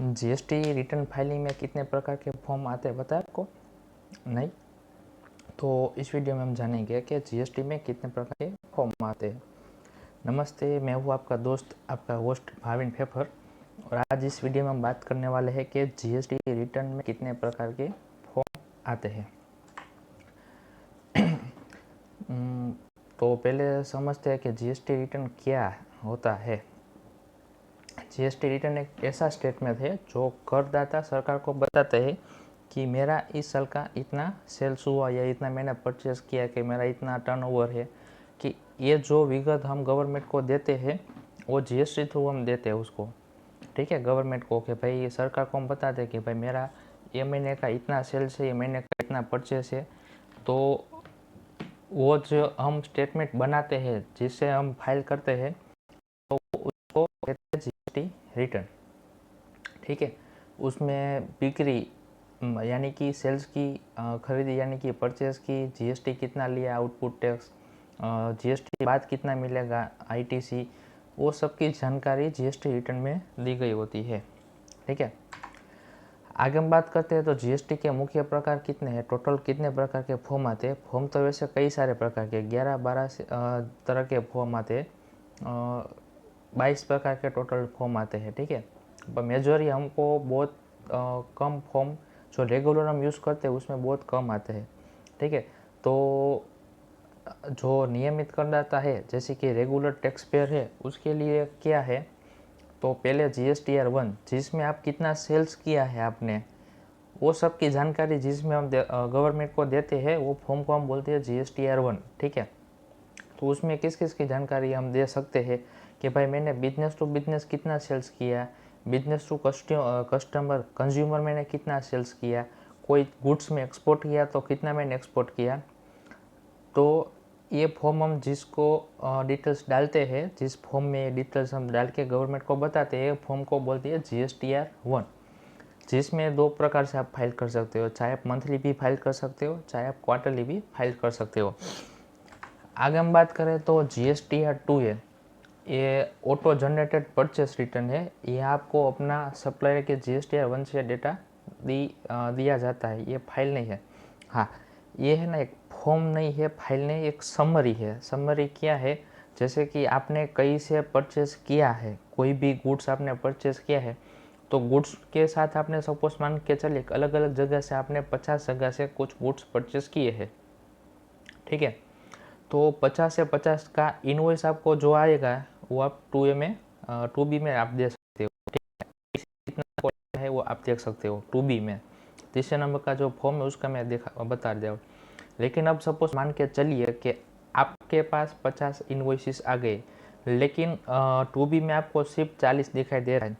GST return filing में कितने प्रकार के फॉर्म आते हैं पता है आपको? नहीं? तो इस वीडियो में हम जानेंगे कि जीएसटी में कितने प्रकार के फॉर्म आते हैं। नमस्ते, मैं हूँ आपका दोस्त, आपका होस्ट भाविन फेफर, और आज इस वीडियो में हम बात करने वाले हैं कि जीएसटी रिटर्न में कितने प्रकार के फॉर्म आते हैं। तो पहले समझते हैं कि जीएसटी रिटर्न क्या होता है। जीएसटी रिटर्न एक ऐसा स्टेटमेंट है जो करदाता सरकार को बताते हैं कि मेरा इस साल का इतना सेल्स हुआ या इतना मैंने परचेस किया, कि मेरा इतना टर्नओवर है, कि ये जो विगत हम गवर्नमेंट को देते हैं वो जीएसटी थ्रू हम देते हैं उसको। ठीक है, गवर्नमेंट को कि भाई सरकार को हम बताते हैं कि भाई मेरा ये महीने का इतना सेल्स है, ये महीने का इतना परचेस है। तो वो जो हम स्टेटमेंट बनाते हैं जिससे हम फाइल करते हैं तो उसको कहते हैं जीएसटी रिटर्न। ठीक है, उसमें बिक्री यानी कि सेल्स की खरीदी यानी कि परचेस की जीएसटी कितना लिया, आउटपुट टैक्स, जीएसटी बाद कितना मिलेगा, आईटीसी, वो सब की जानकारी जीएसटी रिटर्न में दी गई होती है। ठीक है, आगे हम बात करते हैं तो जीएसटी के मुख्य प्रकार कितने हैं, टोटल कितने प्रकार के फॉर्म आते हैं। फॉर्म तो वैसे कई सारे प्रकार के 11-12 तरह के फॉर्म आते हैं, 22 प्रकार के टोटल फॉर्म आते हैं। ठीक है, पर मेजॉरिटी हमको बहुत कम फॉर्म जो रेगुलर हम यूज़ करते हैं उसमें बहुत कम आते हैं। ठीक है, तो जो नियमित करदाता है जैसे कि रेगुलर टैक्स पेयर है उसके लिए क्या है, तो पहले GSTR 1 जिसमें आप कितना सेल्स किया है आपने, वो सब की जानकारी जिसमें हम गवर्नमेंट को देते हैं वो फॉर्म को हम बोलते हैं GSTR 1। ठीक है, तो उसमें किस किस की जानकारी हम दे सकते हैं कि भाई मैंने बिजनेस टू बिजनेस कितना सेल्स किया, बिजनेस टू कस्टमर कंज्यूमर मैंने कितना सेल्स किया, कोई गुड्स में एक्सपोर्ट किया तो कितना मैंने एक्सपोर्ट किया। तो ये फॉर्म हम जिसको डिटेल्स डालते हैं, जिस फॉर्म में डिटेल्स हम डाल के गवर्नमेंट को बताते हैं, फॉर्म को बोलते हैं GSTR 1, जिसमें 2 प्रकार से आप फाइल कर सकते हो, चाहे आप मंथली भी फाइल कर सकते हो, चाहे आप क्वार्टरली भी फाइल कर सकते हो। आगे हम बात करें तो GSTR 2 है, ये ऑटो जनरेटेड परचेस रिटर्न है। ये आपको अपना सप्लायर के GSTR 1 से डेटा दिया जाता है, ये फाइल नहीं है। हाँ, ये है ना, एक फॉर्म नहीं है, फाइल नहीं, एक समरी है। समरी क्या है, जैसे कि आपने कहीं से परचेस किया है, कोई भी गुड्स आपने परचेस किया है, तो गुड्स के साथ आपने सपोज मान के चलिए अलग अलग जगह से आपने 50 जगह से कुछ गुड्स परचेस किए हैं। ठीक है, तो 50 से 50 का इनवॉइस आपको जो आएगा वो आप 2A में 2B में आप दे सकते हो। ठीक है, कितना है वो आप देख सकते हो 2B में। तीसरे नंबर का जो फॉर्म है उसका मैं बता दिया। लेकिन अब सपोज मान के चलिए कि आपके पास 50 इनवॉइसेस आ गए, लेकिन 2B में आपको सिर्फ 40 दिखाई दे रहा है।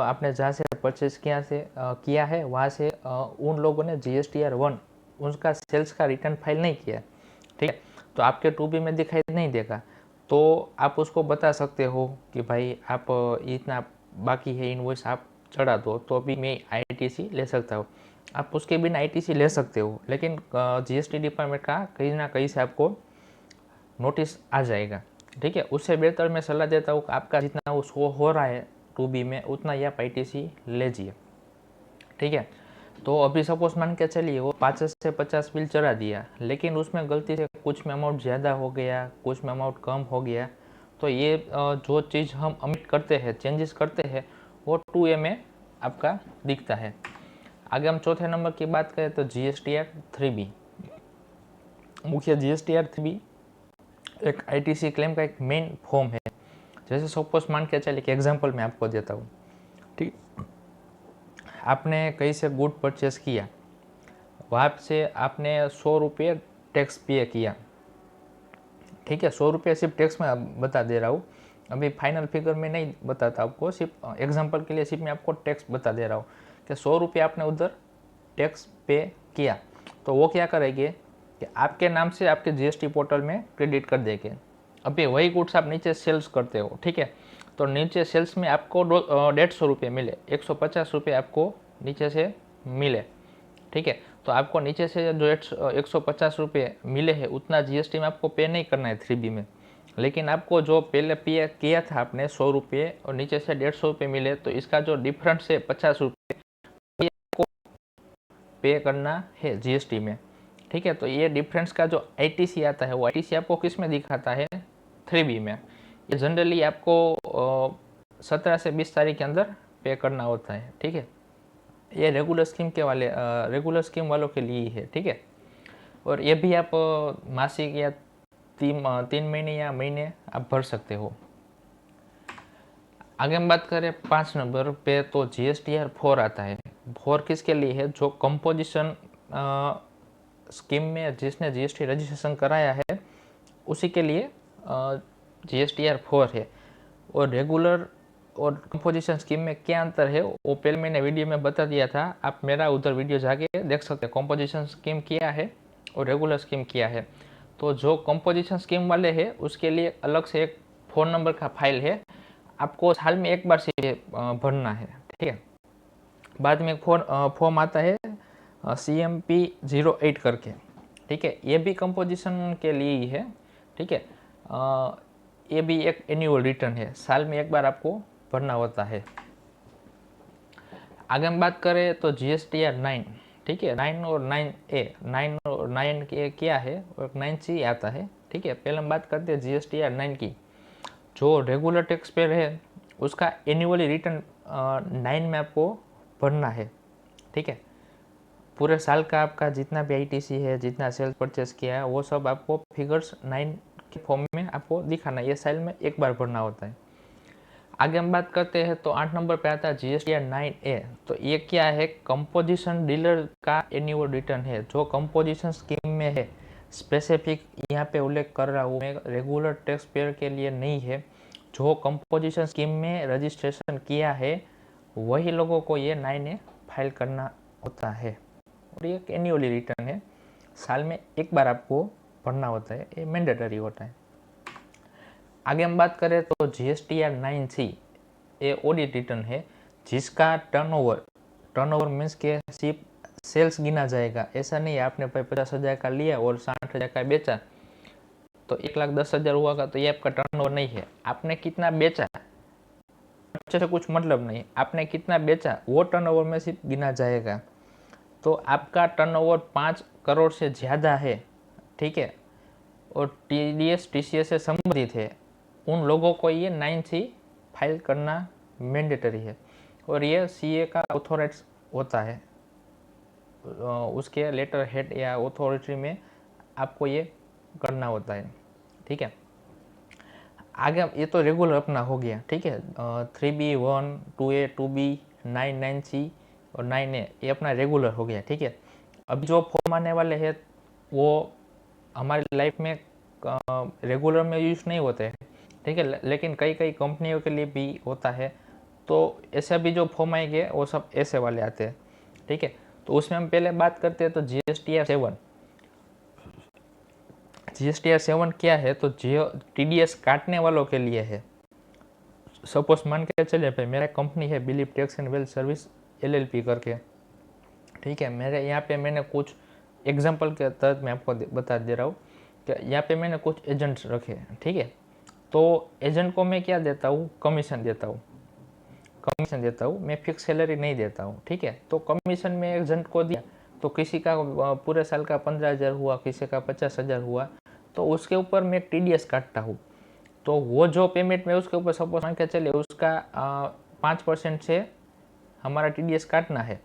आपने जहाँ से परचेज किया है वहाँ से उन लोगों ने GSTR 1 उनका सेल्स का रिटर्न फाइल नहीं किया। ठीक है, तो आपके 2B में दिखाई नहीं देगा। तो आप उसको बता सकते हो कि भाई आप इतना बाकी है इनवॉइस, आप चढ़ा दो तो भी मैं आईटीसी ले सकता हूँ। आप उसके बिना आईटीसी ले सकते हो, लेकिन जीएसटी डिपार्टमेंट का कहीं ना कहीं से आपको नोटिस आ जाएगा। ठीक है, उससे बेहतर मैं सलाह देता हूँ कि आपका जितना वो शो हो रहा है 2B में उतना ही आप आईटीसी लीजिए। ठीक है, तो अभी सपोज मान के चलिए वो 50 से 50 बिल चढ़ा दिया, लेकिन उसमें गलती से कुछ में अमाउंट ज़्यादा हो गया, कुछ में अमाउंट कम हो गया, तो ये जो चीज़ हम अमिट करते हैं, चेंजेस करते हैं, वो 2A में आपका दिखता है। आगे हम चौथे नंबर की बात करें तो GSTR 3B। मुख्य GSTR 3B एक आईटीसी क्लेम का एक मेन फॉर्म है। जैसे सपोज मान के चलिए कि एग्जांपल मैं आपको देता हूँ। ठीक, आपने कहीं से गुड परचेस किया, वहाँ से आपने 100 रुपये टैक्स पे किया। ठीक है, 100 रुपये सिर्फ टैक्स में बता दे रहा हूँ, अभी फाइनल फिगर में नहीं बताता आपको, सिर्फ एग्जांपल के लिए सिर्फ मैं आपको टैक्स बता दे रहा हूँ कि 100 रुपये आपने उधर टैक्स पे किया। तो वो क्या करेंगे कि आपके नाम से आपके जीएसटी पोर्टल में क्रेडिट कर देंगे। अभी वही गुड्स आप नीचे सेल्स करते हो, ठीक है, तो नीचे सेल्स में आपको 150 रुपये मिले, 150 रुपये आपको नीचे से मिले। ठीक है, तो आपको नीचे से जो 150 रुपये मिले हैं उतना जीएसटी में आपको पे नहीं करना है 3B में, लेकिन आपको जो पहले पे किया था आपने 100 रुपये और नीचे से 150 रुपये मिले, तो इसका जो डिफरेंस है 50 रुपये, ये आपको पे करना है जीएसटी में। ठीक है, तो ये डिफरेंस का जो आईटीसी आता है वो आईटीसी आपको किस में दिखाता है? 3B में। ये जनरली आपको 17 से 20 तारीख के अंदर पे करना होता है। ठीक है, ये रेगुलर स्कीम वालों के लिए ही है। ठीक है, और ये भी आप मासिक या 3 महीने या महीने आप भर सकते हो। आगे हम बात करें 5 नंबर पे, तो GSTR 4 आता है। 4 किसके लिए है? जो कंपोजिशन स्कीम में जिसने जीएसटी रजिस्ट्रेशन कराया है उसी के लिए GSTR 4 है। और रेगुलर और कंपोजिशन स्कीम में क्या अंतर है वो पहले मैंने वीडियो में बता दिया था, आप मेरा उधर वीडियो जाके देख सकते हैं। कंपोजिशन स्कीम क्या है और रेगुलर स्कीम क्या है। तो जो कंपोजिशन स्कीम वाले हैं उसके लिए अलग से एक फ़ोन नंबर का फाइल है, आपको साल में एक बार से भरना है। ठीक है, बाद में एक फॉर्म आता है CMP08 करके। ठीक है, ये भी कंपोजिशन के लिए ही है। ठीक है, ये भी एक एनुअल रिटर्न है, साल में एक बार आपको भरना होता है। आगे हम बात करें तो GSTR 9। ठीक है, 9 और 9A, 9 और 9 के क्या है और 9C आता है। ठीक है, पहले हम बात करते हैं GSTR 9 की। जो रेगुलर टैक्स पेयर है उसका एनुअली रिटर्न 9 में आपको भरना है। ठीक है, पूरे साल का आपका जितना भी आईटीसी है, जितना सेल्स परचेस किया है, वो सब आपको फिगर्स 9 के फॉर्म में आपको दिखाना है। ये साल में एक बार भरना होता है। आगे हम बात करते हैं तो 8 नंबर पे आता है GSTR 9A। तो ये क्या है? कंपोजिशन डीलर का एनुअल रिटर्न है, जो कंपोजिशन स्कीम में है। स्पेसिफिक यहाँ पे उल्लेख कर रहा हूँ मैं, रेगुलर टैक्स पेयर के लिए नहीं है। जो कंपोजिशन स्कीम में रजिस्ट्रेशन किया है वही लोगों को ये 9A फाइल करना होता है। और ये एक एनुअली रिटर्न है, साल में एक बार आपको भरना होता है, ये मैंडेटरी होता है। आगे हम बात करें तो GSTR 9C, ये ऑडिट रिटर्न है, जिसका टर्नओवर मीन्स के सिर्फ सेल्स गिना जाएगा। ऐसा नहीं है आपने भाई 50,000 का लिया और 60,000 का बेचा तो 1,10,000 हुआ का, तो ये आपका टर्नओवर नहीं है। आपने कितना बेचा अच्छे से कुछ मतलब नहीं, आपने कितना बेचा वो टर्नओवर में सिर्फ गिना जाएगा। तो आपका टर्नओवर 5 करोड़ से ज़्यादा है, ठीक है, और TDS TCS से संबंधित है, उन लोगों को ये 9C फाइल करना मैंडेटरी है। और ये CA का ऑथोराइज होता है, उसके लेटर हेड या अथॉरिटी में आपको ये करना होता है। ठीक है, आगे ये तो रेगुलर अपना हो गया। ठीक है, 3B 1 2A 2B 9C और 9A ये अपना रेगुलर हो गया। ठीक है, अब जो फॉर्म आने वाले हैं वो हमारी लाइफ में रेगुलर में यूज नहीं होते हैं। ठीक है, लेकिन कई कई कंपनियों के लिए भी होता है, तो ऐसे भी जो फॉर्म आएंगे वो सब ऐसे वाले आते हैं। ठीक है, तो उसमें हम पहले बात करते हैं तो GSTR 7। GSTR 7 क्या है? तो TDS काटने वालों के लिए है। सपोज मान के चलिए भाई मेरा कंपनी है believe tax and wealth service LLP करके। ठीक है, मेरे यहाँ पे मैंने कुछ एग्जांपल के तहत मैं आपको बता दे रहा हूँ कि यहाँ पे मैंने कुछ एजेंट्स रखे। ठीक है, तो एजेंट को मैं क्या देता हूँ? कमीशन देता हूँ, मैं फिक्स सैलरी नहीं देता हूँ। ठीक है, तो कमीशन में एजेंट को दिया तो किसी का पूरे साल का 15,000 हुआ, किसी का 50,000 हुआ, तो उसके ऊपर मैं TDS काटता हूँ। तो वो जो पेमेंट में उसके ऊपर सपोज मान के चलिए उसका 5% से हमारा TDS काटना है,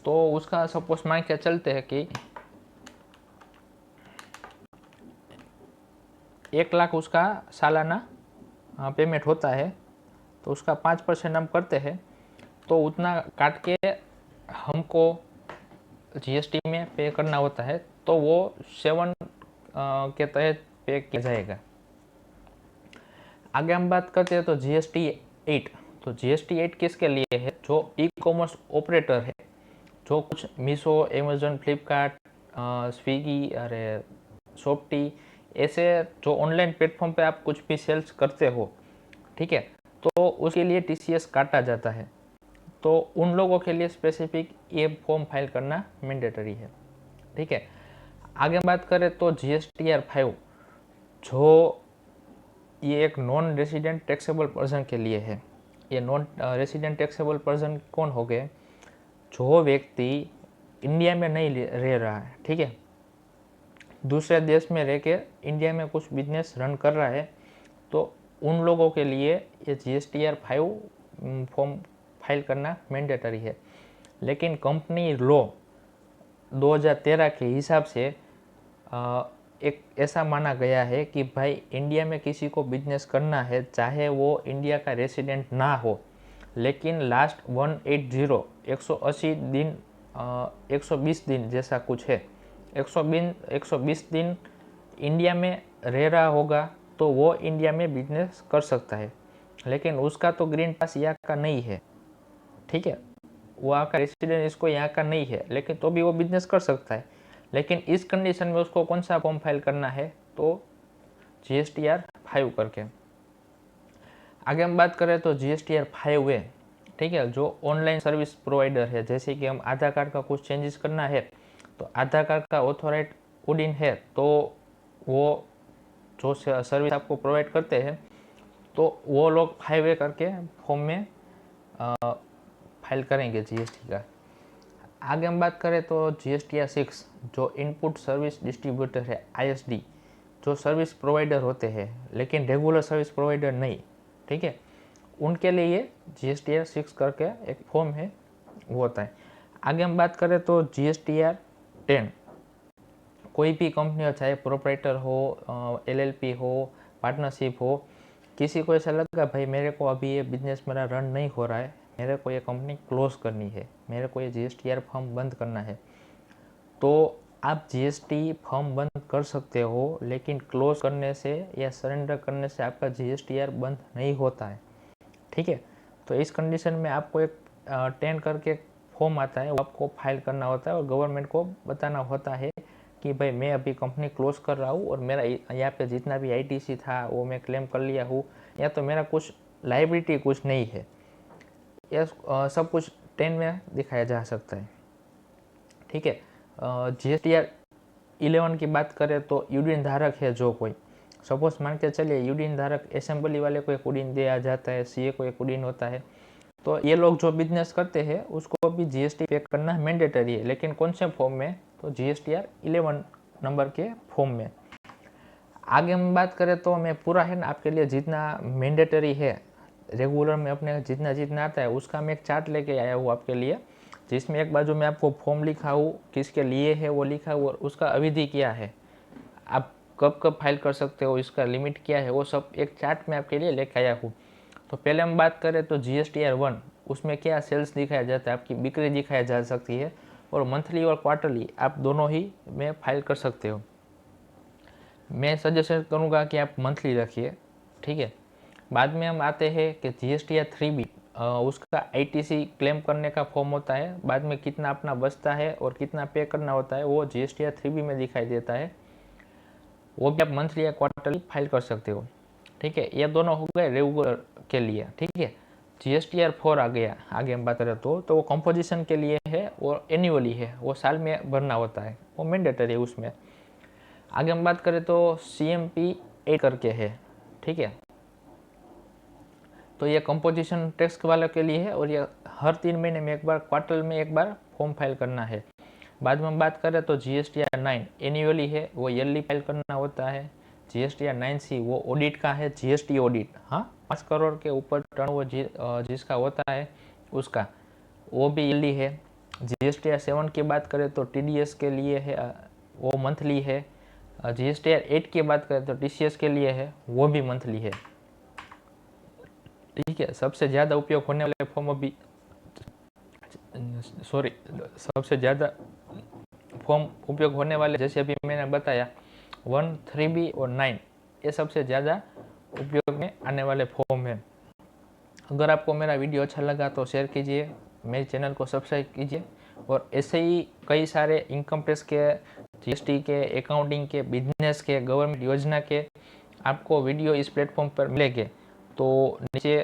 तो उसका सपोज मान के चलते हैं कि 1 लाख उसका सालाना पेमेंट होता है, तो उसका 5% हम करते हैं, तो उतना काट के हमको GST में पे करना होता है, तो वो 7 के तहत पे किया जाएगा। आगे हम बात करते हैं तो GST 8। तो GST 8 किसके लिए है? जो ई-कॉमर्स ऑपरेटर है, जो कुछ मीशो, अमेजन, फ्लिपकार्ट, स्विगी, अरे शॉपटी, ऐसे जो ऑनलाइन प्लेटफॉर्म पे आप कुछ भी सेल्स करते हो, ठीक है, तो उसके लिए TCS काटा जाता है। तो उन लोगों के लिए स्पेसिफिक ये फॉर्म फाइल करना मैंडेटरी है। ठीक है, आगे बात करें तो GSTR 5, जो ये एक नॉन रेसिडेंट टैक्सेबल पर्सन के लिए है। ये नॉन रेसिडेंट टैक्सेबल पर्सन कौन हो गए? जो व्यक्ति इंडिया में नहीं रह रहा है, ठीक है, दूसरे देश में रह के इंडिया में कुछ बिजनेस रन कर रहा है, तो उन लोगों के लिए ये GSTR 5 फॉर्म फाइल करना मैंडेटरी है। लेकिन कंपनी लॉ 2013 के हिसाब से एक ऐसा माना गया है कि भाई इंडिया में किसी को बिजनेस करना है, चाहे वो इंडिया का रेसिडेंट ना हो, लेकिन लास्ट 180 दिन 120 दिन जैसा कुछ है, 120 दिन इंडिया में रह रहा होगा तो वो इंडिया में बिजनेस कर सकता है। लेकिन उसका तो ग्रीन पास यहाँ का नहीं है, ठीक है, वहाँ का रेसिडेंट इसको यहाँ का नहीं है, लेकिन तो भी वो बिजनेस कर सकता है। लेकिन इस कंडीशन में उसको कौन सा फॉर्म फाइल करना है? तो GSTR 5 करके। आगे हम बात करें तो GSTR 5 है, ठीक है, जो ऑनलाइन सर्विस प्रोवाइडर है। जैसे कि हम आधार कार्ड का कुछ चेंजेस करना है, तो आधार कार्ड का ऑथोराइज कोडिन है, तो वो जो सर्विस आपको प्रोवाइड करते हैं, तो वो लोग 5A करके फॉर्म में फाइल करेंगे GST का। आगे हम बात करें तो GSTR 6 जो इनपुट सर्विस डिस्ट्रीब्यूटर है, ISD, जो सर्विस प्रोवाइडर होते हैं लेकिन रेगुलर सर्विस प्रोवाइडर नहीं, ठीक है, उनके लिए GSTR 6 करके एक फॉर्म है, वो होता है। आगे हम बात करें तो GSTR 10, कोई भी कंपनी हो, चाहे प्रोप्राइटर हो, LLP हो, पार्टनरशिप हो, किसी को ऐसा लगा भाई मेरे को अभी ये बिजनेस मेरा रन नहीं हो रहा है, मेरे को ये कंपनी क्लोज करनी है, मेरे को ये GSTR फॉर्म बंद करना है, तो आप GST फॉर्म बंद कर सकते हो, लेकिन क्लोज करने से या सरेंडर करने से आपका GSTR बंद नहीं होता है, ठीक है। तो इस कंडीशन में आपको एक 10 करके फॉर्म आता है, वो आपको फाइल करना होता है और गवर्नमेंट को बताना होता है कि भाई मैं अभी कंपनी क्लोज कर रहा हूँ और मेरा यहाँ पे जितना भी ITC था वो मैं क्लेम कर लिया हूँ, या तो मेरा कुछ लाइबिलिटी कुछ नहीं है, यह सब कुछ 10 में दिखाया जा सकता है, ठीक है। GSTR 11 की बात करें तो यूडिन धारक है जो कोई, सपोज मान के चलिए यूडिन धारक असेंबली वाले को एक उडीन दिया जाता है, CA को एक उडीन होता है, तो ये लोग जो बिजनेस करते हैं उसको भी GST पे करना मैंडेटरी है। लेकिन कौन से फॉर्म में? तो GSTR 11 नंबर के फॉर्म में। आगे हम बात करें तो मैं पूरा है ना आपके लिए जितना मैंडेटरी है रेगुलर में अपने जितना आता है उसका मैं एक चार्ट लेके आया हूँ आपके लिए, जिसमें एक बाजू में आपको फॉर्म लिखा हूँ, किसके लिए है वो लिखा हुआ, और उसका अवधि क्या है, आप कब कब फाइल कर सकते हो, इसका लिमिट क्या है, वो सब एक चार्ट में आपके लिए लेके आया हूँ। तो पहले हम बात करें तो GSTR 1, उसमें क्या सेल्स दिखाया जाता है, आपकी बिक्री दिखाई जा सकती है, और मंथली और क्वार्टरली आप दोनों ही में फाइल कर सकते हो। मैं सजेशन करूँगा कि आप मंथली रखिए, ठीक है। बाद में हम आते हैं कि GSTR 3B, उसका ITC क्लेम करने का फॉर्म होता है, बाद में कितना अपना बचता है और कितना पे करना होता है वो GSTR 3B में दिखाई देता है, वो भी आप मंथली या क्वार्टरली फाइल कर सकते हो, ठीक है। ये दोनों हो गए रेगुलर के लिए, ठीक है। GSTR 4 आ गया, आगे हम बात करें तो वो कंपोजिशन के लिए है और एनुअली है, वो साल में भरना होता है, वो मैंडेटरी है उसमें। आगे हम बात करें तो CMP 8 करके है, ठीक है, तो ये कंपोजिशन टैक्स वालों के लिए है और ये हर 3 महीने में एक बार, क्वार्टर में एक बार फॉर्म फाइल करना है। बाद में हम बात करें तो GSTR 9 एनुअली है, वो ईयरली फाइल करना होता है। GSTR 9C वो ऑडिट का है, GST ऑडिट, हाँ, 5 करोड़ के ऊपर टर्नओवर जिसका होता है उसका, वो भी ईयरली है। GSTR 7 की बात करें तो TDS के लिए है, वो मंथली है। GSTR 8 की बात करें तो TCS के लिए है, वो भी मंथली है, ठीक है। सबसे ज़्यादा उपयोग होने वाले फॉर्म अभी सबसे ज़्यादा फॉर्म उपयोग होने वाले, जैसे अभी मैंने बताया 1, 3B और 9, ये सबसे ज़्यादा उपयोग में आने वाले फॉर्म हैं। अगर आपको मेरा वीडियो अच्छा लगा तो शेयर कीजिए, मेरे चैनल को सब्सक्राइब कीजिए, और ऐसे ही कई सारे इनकम टैक्स के, GST के, अकाउंटिंग के, बिजनेस के, गवर्नमेंट योजना के आपको वीडियो इस प्लेटफॉर्म पर मिलेंगे। तो नीचे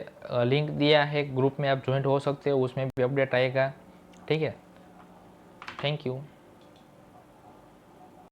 लिंक दिया है, ग्रुप में आप ज्वाइंट हो सकते हो, उसमें भी अपडेट आएगा, ठीक है। Thank you.